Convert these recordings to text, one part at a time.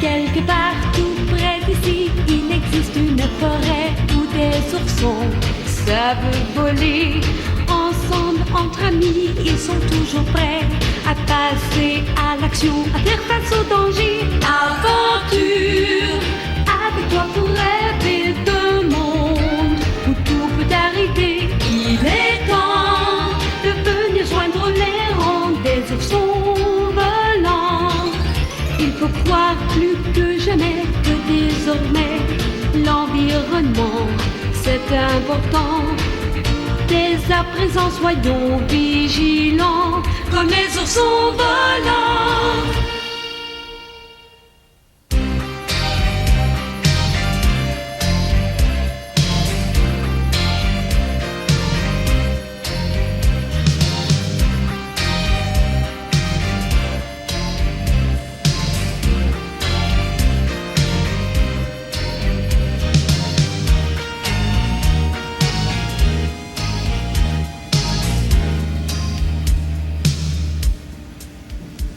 Quelque part tout près d'ici, il existe une forêt où des oursons savent voler. Ensemble, entre amis, ils sont toujours prêts à passer à l'action, à faire face au danger. Aventure, avec toi pour rêver d'un monde où tout peut arriver. Il est temps de venir joindre les rangs des oursons volants. Il faut croire plus que jamais que désormais l'environnement c'est important. Dès à présent soyons vigilants comme les oursons volants.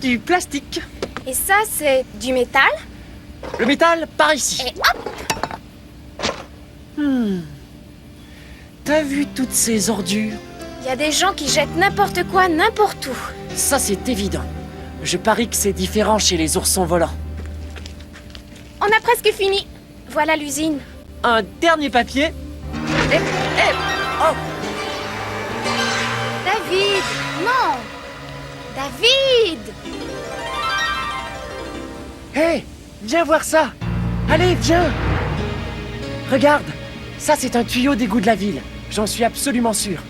Du plastique. Et ça, c'est du métal. Le métal, par ici. Et hop, T'as vu toutes ces ordures? il y a des gens qui jettent n'importe quoi, n'importe où. Ça, c'est évident. Je parie que c'est différent chez les oursons volants. On a presque fini. Voilà l'usine. Un dernier papier. Oh, David, non. David. hé, viens voir ça. Allez, viens. Regarde, ça c'est un tuyau d'égout de la ville. J'en suis absolument sûr.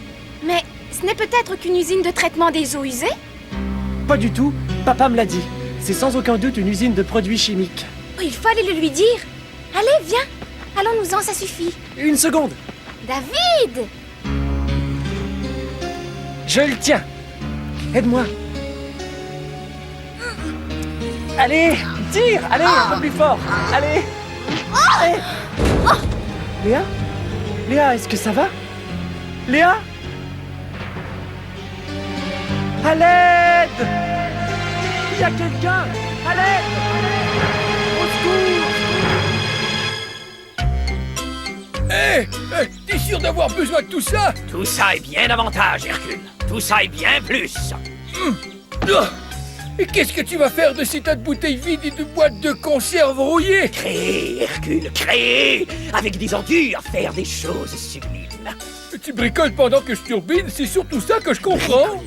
Mais ce n'est peut-être qu'une usine de traitement des eaux usées? Pas du tout, papa me l'a dit. C'est sans aucun doute une usine de produits chimiques. Oh, il fallait le lui dire. Allez, viens. Allons-nous-en, ça suffit. Une seconde, David! je le tiens. Aide-moi. Allez, tire. Allez, un peu plus fort. Allez. Allez. Léa? Léa, est-ce que ça va? Léa? À l'aide! Il y a quelqu'un! À l'aide! Au secours! Hé, t'es sûr d'avoir besoin de tout ça? Tout ça est bien davantage, Hercule. Tout ça est bien plus. Ah, et qu'est-ce que tu vas faire de ces tas de bouteilles vides et de boîtes de conserve rouillées? Créer, Hercule, créer. Avec des ordures, faire des choses sublimes. Tu bricoles pendant que je turbine, c'est surtout ça que je comprends.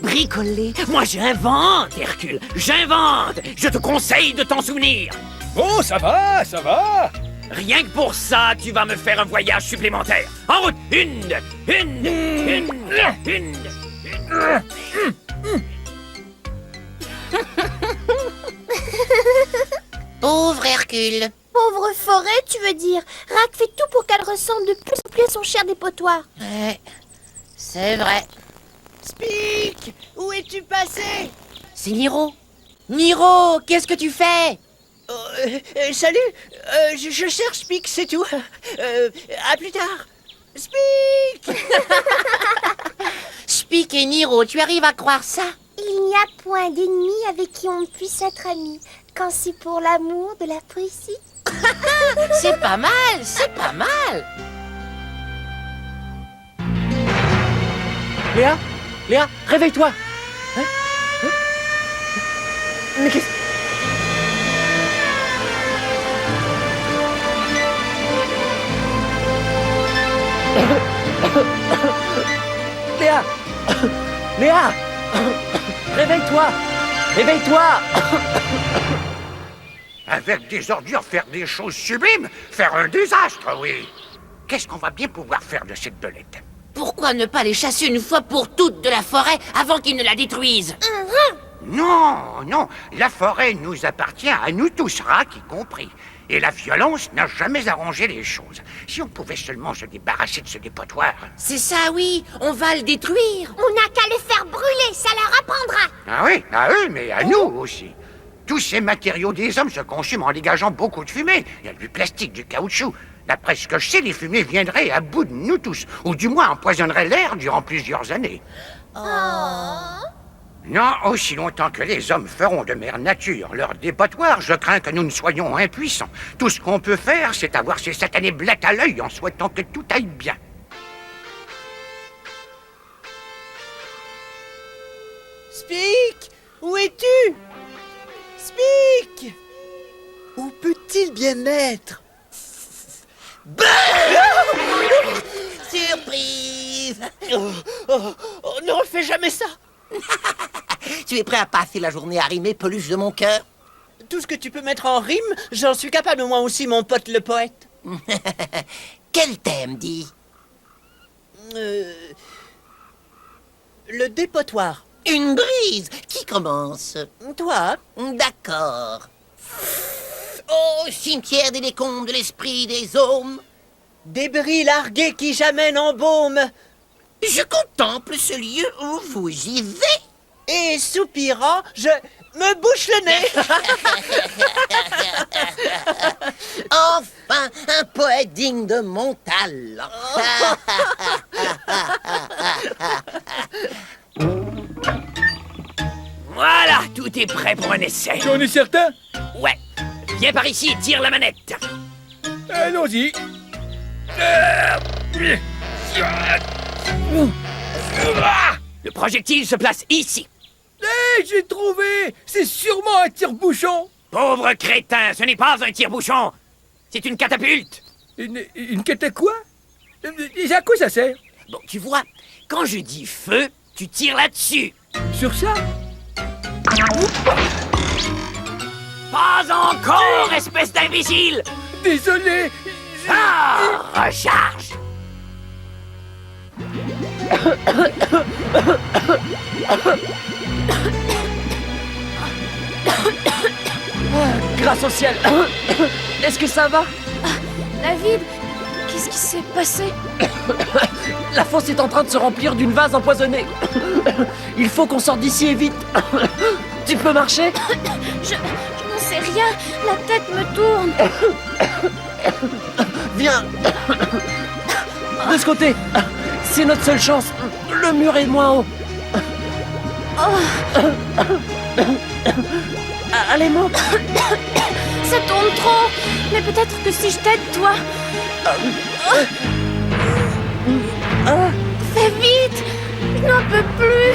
Bricoler. Moi, j'invente, Hercule. J'invente. Je te conseille de t'en souvenir. Bon, ça va, ça va. Rien que pour ça, tu vas me faire un voyage supplémentaire. En route. Une. Pauvre Hercule. Pauvre forêt, tu veux dire? Rack fait tout pour qu'elle ressemble de plus en plus à son cher dépotoir. Ouais, c'est vrai. Spic, où es-tu passé? C'est Niro. Niro, qu'est-ce que tu fais? Salut, je cherche Spic, c'est tout. À plus tard. Spic! Spic et Niro, tu arrives à croire ça? Il n'y a point d'ennemi avec qui on puisse être ami, quand c'est pour l'amour de la poésie. C'est pas mal, c'est pas mal. Léa? Léa, réveille-toi! Hein? Mais qu'est-ce... Léa! Léa! Réveille-toi! Réveille-toi! Avec des ordures, faire des choses sublimes, faire un désastre, oui. Qu'est-ce qu'on va bien pouvoir faire de cette belette? Pourquoi ne pas les chasser une fois pour toutes de la forêt avant qu'ils ne la détruisent? Non, non, la forêt nous appartient à nous tous, Rack y compris. Et la violence n'a jamais arrangé les choses. Si on pouvait seulement se débarrasser de ce dépotoir. C'est ça, oui, on va le détruire. On n'a qu'à le faire brûler, ça leur apprendra. Ah oui, à eux, mais à nous aussi. Tous ces matériaux des hommes se consument en dégageant beaucoup de fumée. Il y a du plastique, du caoutchouc. D'après ce que je sais, les fumées viendraient à bout de nous tous, ou du moins empoisonneraient l'air durant plusieurs années. Non, aussi longtemps que les hommes feront de mère nature leur dépotoir, je crains que nous ne soyons impuissants. Tout ce qu'on peut faire, c'est avoir ces satanés blettes à l'œil en souhaitant que tout aille bien. Spic, où es-tu? Spic! Où peut-il bien être? Surprise! Ne refais jamais ça! Tu es prêt à passer la journée à rimer peluche de mon cœur? Tout ce que tu peux mettre en rime, j'en suis capable moi aussi, mon pote le poète. Quel thème, dis? Le dépotoir. Une brise! Qui commence? Toi? D'accord. Au cimetière des décombres de l'esprit des hommes, Débris largués qui jamais n'embaument. je contemple ce lieu où vous vivez. Et soupirant, je me bouche le nez. Enfin, un poète digne de mon talent. Voilà, tout est prêt pour un essai. Tu en es certain? Ouais. Viens par ici et tire la manette. Allons-y. Le projectile se place ici. Hé, j'ai trouvé! C'est sûrement un tire-bouchon! Pauvre crétin, ce n'est pas un tire-bouchon. C'est une catapulte. Une quête à quoi? Et à quoi ça sert? Bon, tu vois, quand je dis feu, tu tires là-dessus. Sur ça? Pas encore, espèce d'imbécile. Désolé! Ah, recharge. Grâce au ciel. Est-ce que ça va? David, qu'est-ce qui s'est passé? La fosse est en train de se remplir d'une vase empoisonnée. Il faut qu'on sorte d'ici et vite. Tu peux marcher? Je n'en sais rien. La tête me tourne. Viens. De ce côté. C'est notre seule chance. Le mur est moins haut. Allez, monte. Ça tourne trop. Mais peut-être que si je t'aide, toi... Fais vite. Je n'en peux plus.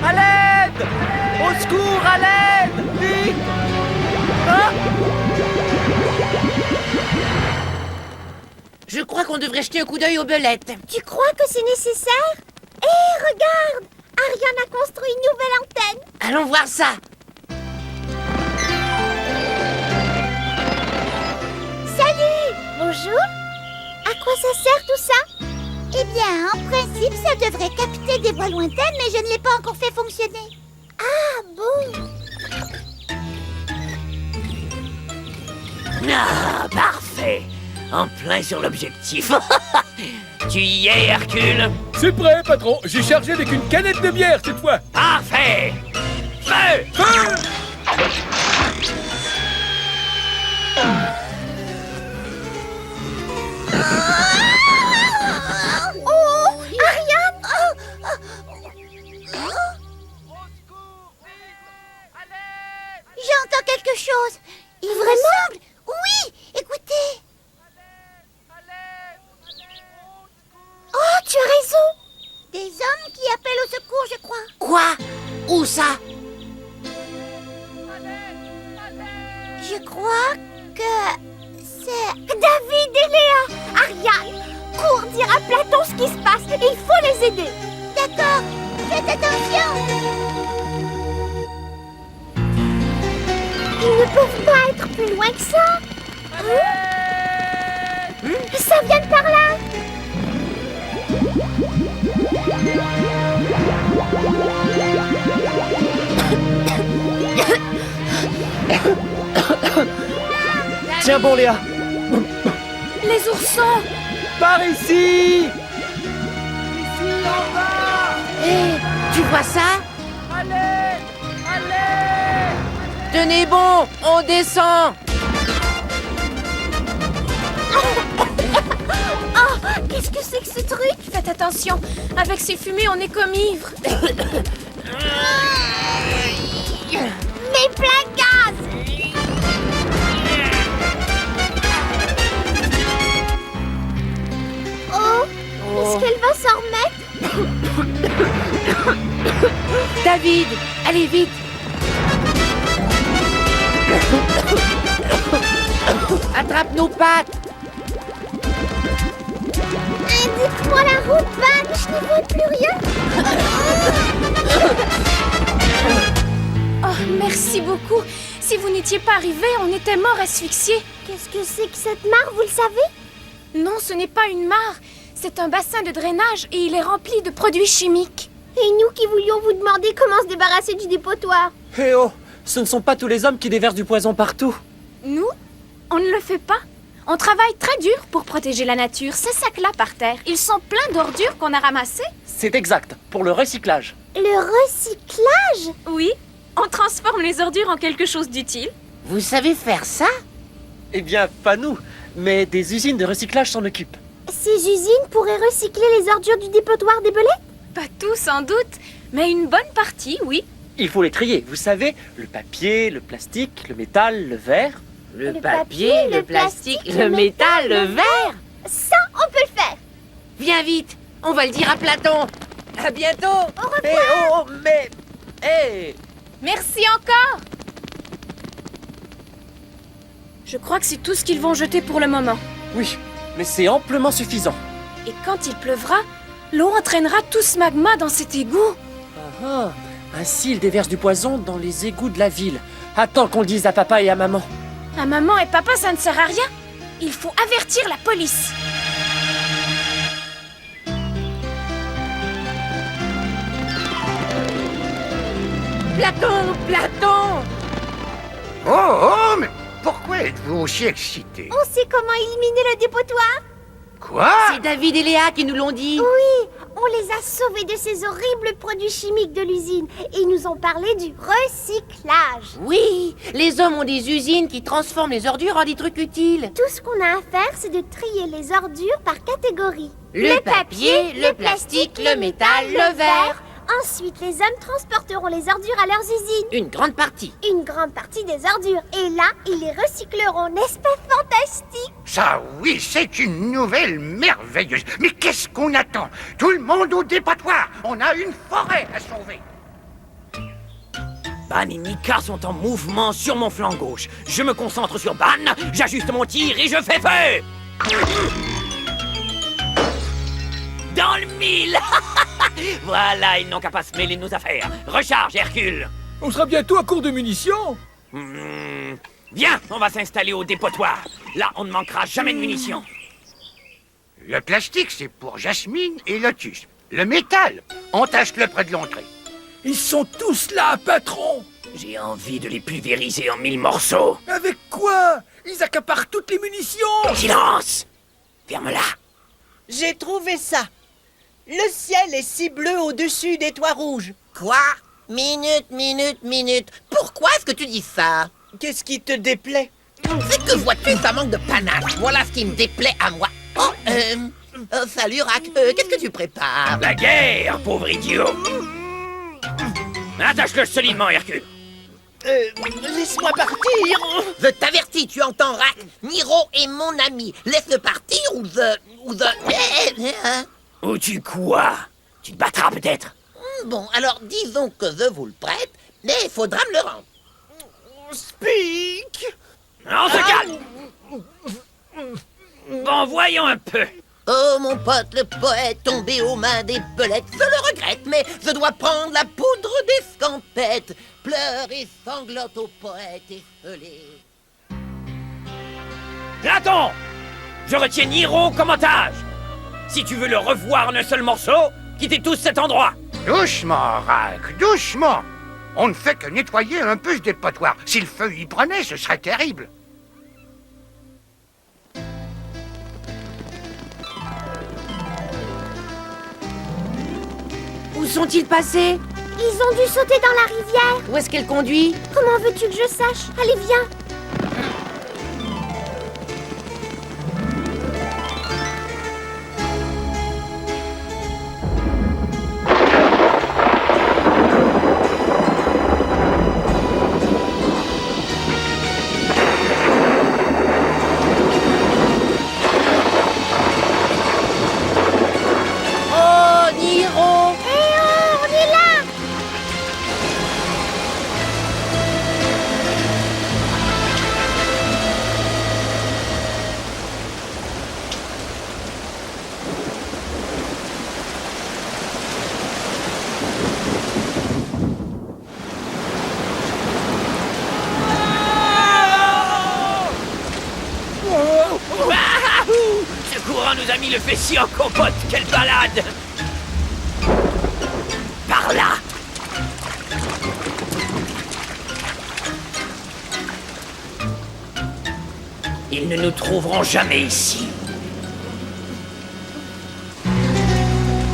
À l'aide! Au secours, à l'aide! Vite! Je crois qu'on devrait jeter un coup d'œil aux belettes. Tu crois que c'est nécessaire? Hé, regarde! Ariane a construit une nouvelle antenne. Allons voir ça. Salut! Bonjour. À quoi ça sert tout ça? Eh bien, en principe, ça devrait capter des voix lointaines, mais je ne l'ai pas encore fait fonctionner. Ah, bon? Ah, parfait. En plein sur l'objectif. Tu y es, Hercule? C'est prêt, patron. J'ai chargé avec une canette de bière cette fois. Parfait. Feu! Feu! Oh, Ariane! J'entends quelque chose. Il me semble. Oui, écoutez. Oh, tu as raison. Des hommes qui appellent au secours, je crois. Quoi? Où ça? Je crois que c'est David et Léa. Ariane, cours dire à Platon ce qui se passe. Il faut les aider. D'accord, faites attention. Ils ne peuvent pas être plus loin que ça. Ça vient de par là. Tiens bon, Léa. Les oursons. Par ici. Hé, tu vois ça? Allez. Tenez bon, on descend. Qu'est-ce que c'est que ce truc? Faites attention, avec ces fumées, on est comme ivre. Mais plein gaz! Oh, est-ce qu'elle va s'en remettre? David, allez vite. Attrape nos pattes. Indique-moi la route, Van, je n'y vois plus rien. Oh, merci beaucoup. Si vous n'étiez pas arrivé, on était morts asphyxiés. Qu'est-ce que c'est que cette mare, vous le savez? Non, ce n'est pas une mare. C'est un bassin de drainage et il est rempli de produits chimiques. Et nous qui voulions vous demander comment se débarrasser du dépotoir. Eh oh, ce ne sont pas tous les hommes qui déversent du poison partout. Nous, on ne le fait pas. On travaille très dur pour protéger la nature. Ces sacs-là par terre, ils sont pleins d'ordures qu'on a ramassées. C'est exact, pour le recyclage. Le recyclage? Oui, on transforme les ordures en quelque chose d'utile. Vous savez faire ça? Eh bien, pas nous, mais des usines de recyclage s'en occupent. Ces usines pourraient recycler les ordures du dépotoir des Belettes? Pas tout, sans doute, mais une bonne partie, oui. Il faut les trier, vous savez, le papier, le plastique, le métal, le verre. Le papier, le plastique, le métal, le verre. Ça, on peut le faire. Viens vite, on va le dire à Platon. À bientôt. Au revoir. Eh oh, mais... Eh Merci encore. Je crois que c'est tout ce qu'ils vont jeter pour le moment. Oui, mais c'est amplement suffisant. Et quand il pleuvra, l'eau entraînera tout ce magma dans cet égout. Ah, ainsi ils déversent du poison dans les égouts de la ville. Attends qu'on le dise à papa et à maman. À maman et papa, ça ne sert à rien. Il faut avertir la police. Platon, Platon. Oh, mais pourquoi êtes-vous aussi excité? On sait comment éliminer le dépotoir? Quoi? C'est David et Léa qui nous l'ont dit. Oui, on les a sauvés de ces horribles produits chimiques de l'usine. Et ils nous ont parlé du recyclage. Oui, les hommes ont des usines qui transforment les ordures en des trucs utiles. Tout ce qu'on a à faire, c'est de trier les ordures par catégorie. Le papier, le plastique, le métal, le verre. Ensuite, les hommes transporteront les ordures à leurs usines. Une grande partie. Une grande partie des ordures. Et là, ils les recycleront, n'est-ce pas fantastique? Ça, oui, c'est une nouvelle merveilleuse. Mais qu'est-ce qu'on attend? Tout le monde au dépotoir. On a une forêt à sauver. Ban et Mika sont en mouvement sur mon flanc gauche. Je me concentre sur Ban, j'ajuste mon tir et je fais feu. Dans le mille. Voilà, ils n'ont qu'à pas se mêler de nos affaires. Recharge, Hercule. On sera bientôt à court de munitions. Viens, on va s'installer au dépotoir. Là, on ne manquera jamais de munitions. Le plastique, c'est pour Jasmine et Lotus. Le métal, entache-le près de l'entrée. Ils sont tous là, patron. J'ai envie de les pulvériser en 1000 morceaux. Avec quoi? Ils accaparent toutes les munitions. Silence. Ferme-la. J'ai trouvé ça. Le ciel est si bleu au-dessus des toits rouges. Quoi? Minute. Pourquoi est-ce que tu dis ça? Qu'est-ce qui te déplaît? C'est que vois-tu, ça manque de panache. Voilà ce qui me déplaît à moi. Oh, salut, Rack. Qu'est-ce que tu prépares? La guerre, pauvre idiot. Attache-le solidement, Hercule. Laisse-moi partir. Je t'avertis, tu entends, Rack? Niro est mon ami. Laisse-le partir ou Ou tu quoi? Tu te battras peut-être. Bon, alors disons que je vous le prête, mais il faudra me le rendre. Speak. On se calme. Bon, voyons un peu. Oh, mon pote, le poète tombé aux mains des belettes, je le regrette, mais je dois prendre la poudre d'escampette. Pleure et sanglote au poète effelé. Platon, je retiens Niro comme otage. Si tu veux le revoir en un seul morceau, quittez tous cet endroit. Doucement, Rack, doucement. On ne fait que nettoyer un peu ce dépotoir. Si le feu y prenait, ce serait terrible. Où sont-ils passés? Ils ont dû sauter dans la rivière. Où est-ce qu'elle conduit? Comment veux-tu que je sache? Allez, viens. mis le fessier en compote, quelle balade! Par là! Ils ne nous trouveront jamais ici.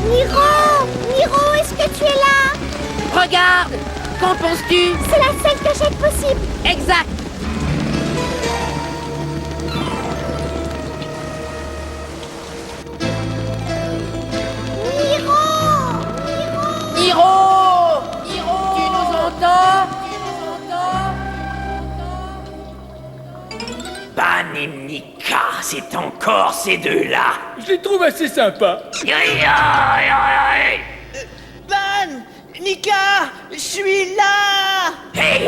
Niro! Niro, est-ce que tu es là? Regarde! Qu'en penses-tu? C'est la seule cachette possible. Exact! Niro! Niro! Niro! Tu nous entends? Ban et Nika, c'est encore ces deux-là. Je les trouve assez sympas. Ban! Nika! Je suis là! Hey!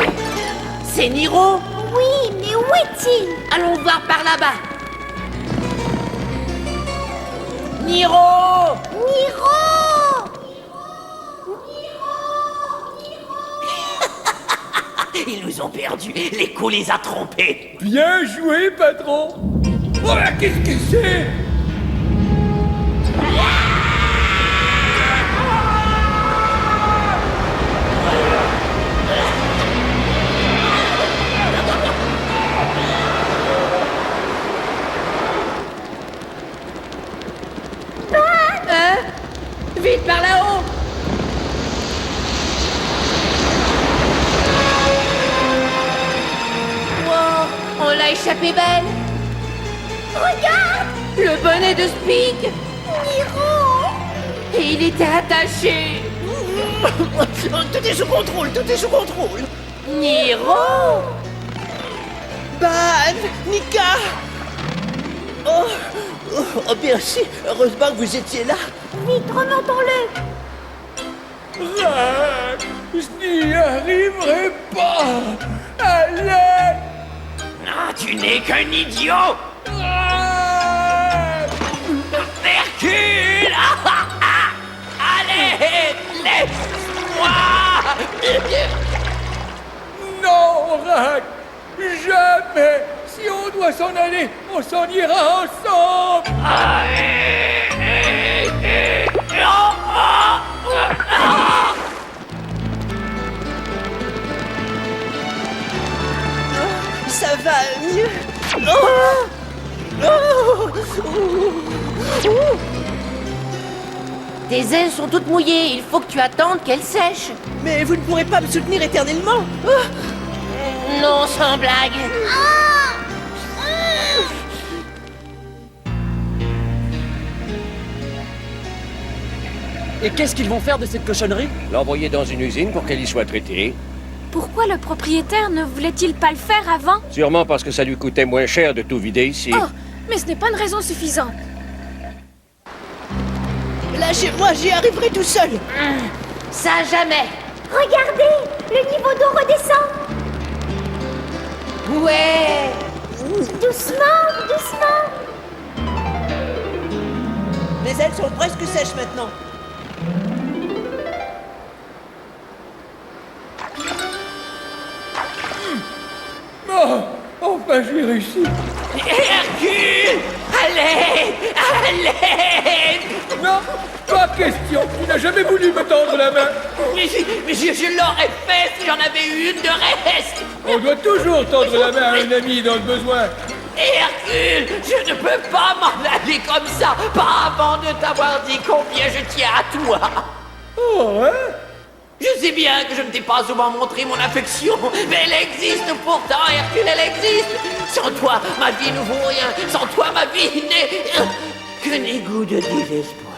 C'est Niro? Oui, mais où est-il? Allons voir par là-bas. Niro! Niro! Ils nous ont perdus. L'écho les a trompés. Bien joué, patron. Oh là, qu'est-ce que c'est? Vite par là-haut! Wow, on l'a échappé belle! Regarde! Le bonnet de Spink! Niro! Et il était attaché! Tout est sous contrôle, tout est sous contrôle. Niro! Ban! Nika! Oh, merci. Heureusement que vous étiez là. Vite, remontons-le! Rack, je n'y arriverai pas. Allez. Ah, tu n'es qu'un idiot. Rack. Hercule! Allez, laisse-moi! Non, Rack, jamais. Si on doit s'en aller, on s'en ira ensemble. Ça va mieux. Tes ailes sont toutes mouillées, il faut que tu attendes qu'elles sèchent. Mais vous ne pourrez pas me soutenir éternellement. Non, sans blague. Et qu'est-ce qu'ils vont faire de cette cochonnerie? L'envoyer dans une usine pour qu'elle y soit traitée. Pourquoi le propriétaire ne voulait-il pas le faire avant? Sûrement parce que ça lui coûtait moins cher de tout vider ici. Oh, mais ce n'est pas une raison suffisante. Lâchez-moi, j'y arriverai tout seul. Ça jamais. Regardez! Le niveau d'eau redescend! Ouais. Doucement, doucement! Mes ailes sont presque sèches maintenant. Oh, enfin, j'ai réussi. Hercule! Allez! Allez! Non, pas question. Tu n'as jamais voulu me tendre la main. Mais je l'aurais fait si j'en avais eu une de reste! On doit toujours tendre la main à un ami dans le besoin. Hercule, je ne peux pas m'en aller comme ça, pas avant de t'avoir dit combien je tiens à toi. Oh, hein? Je sais bien que je ne t'ai pas souvent montré mon affection, mais elle existe pourtant, Hercule, elle existe. Sans toi, ma vie ne vaut rien. Sans toi, ma vie n'est que l'égout de désespoir.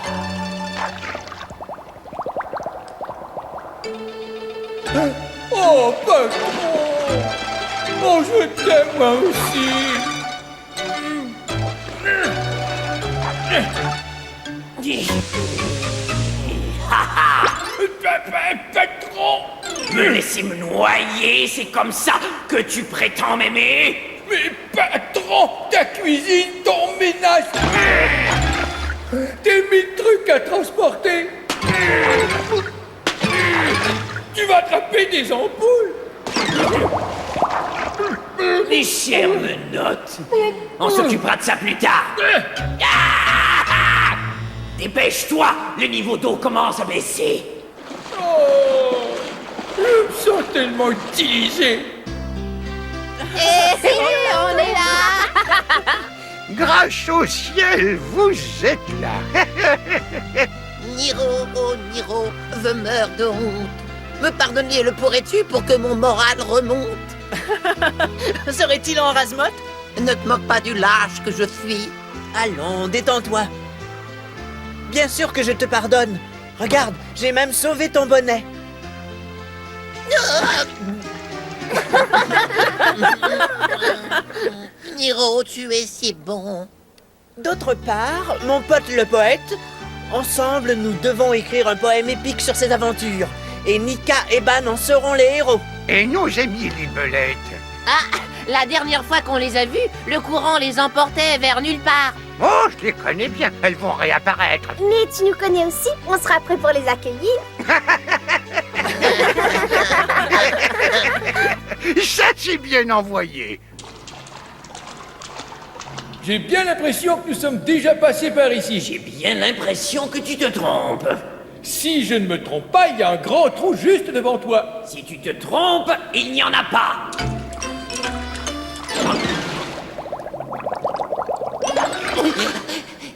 Oh, patron! Oh, je t'aime moi aussi! Patron! Me laisser me noyer, c'est comme ça que tu prétends m'aimer? Mais patron, ta cuisine, ton ménage! Tes 1000 trucs à transporter! Tu vas attraper des ampoules! Les chères menottes. On s'occupera de ça plus tard. Dépêche-toi, le niveau d'eau commence à baisser. Oh, je me sens tellement utilisé. On est là. Grâce au ciel, vous êtes là. Niro, oh Niro, je meurs de honte. Me pardonner le pourrais-tu pour que mon moral remonte? Serait-il en rase-motte? Ne te moque pas du lâche que je suis. Allons, détends-toi. Bien sûr que je te pardonne. Regarde, j'ai même sauvé ton bonnet. Niro, tu es si bon. D'autre part, mon pote le poète, ensemble nous devons écrire un poème épique sur cette aventure. Et Nika et Ban en seront les héros. Et nos amis libellettes? Ah, la dernière fois qu'on les a vus, le courant les emportait vers nulle part. Oh, je les connais bien, elles vont réapparaître. Mais tu nous connais aussi, on sera prêt pour les accueillir. Ça, c'est bien envoyé. J'ai bien l'impression que nous sommes déjà passés par ici. J'ai bien l'impression que tu te trompes. Si je ne me trompe pas, il y a un grand trou juste devant toi. Si tu te trompes, il n'y en a pas.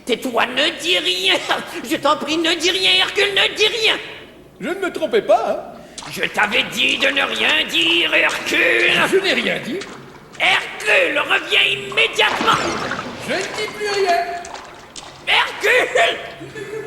Tais-toi, ne dis rien. Je t'en prie, ne dis rien, Hercule, ne dis rien. Je ne me trompais pas, hein. Je t'avais dit de ne rien dire, Hercule. Je n'ai rien dit. Hercule, reviens immédiatement. Je ne dis plus rien. Hercule!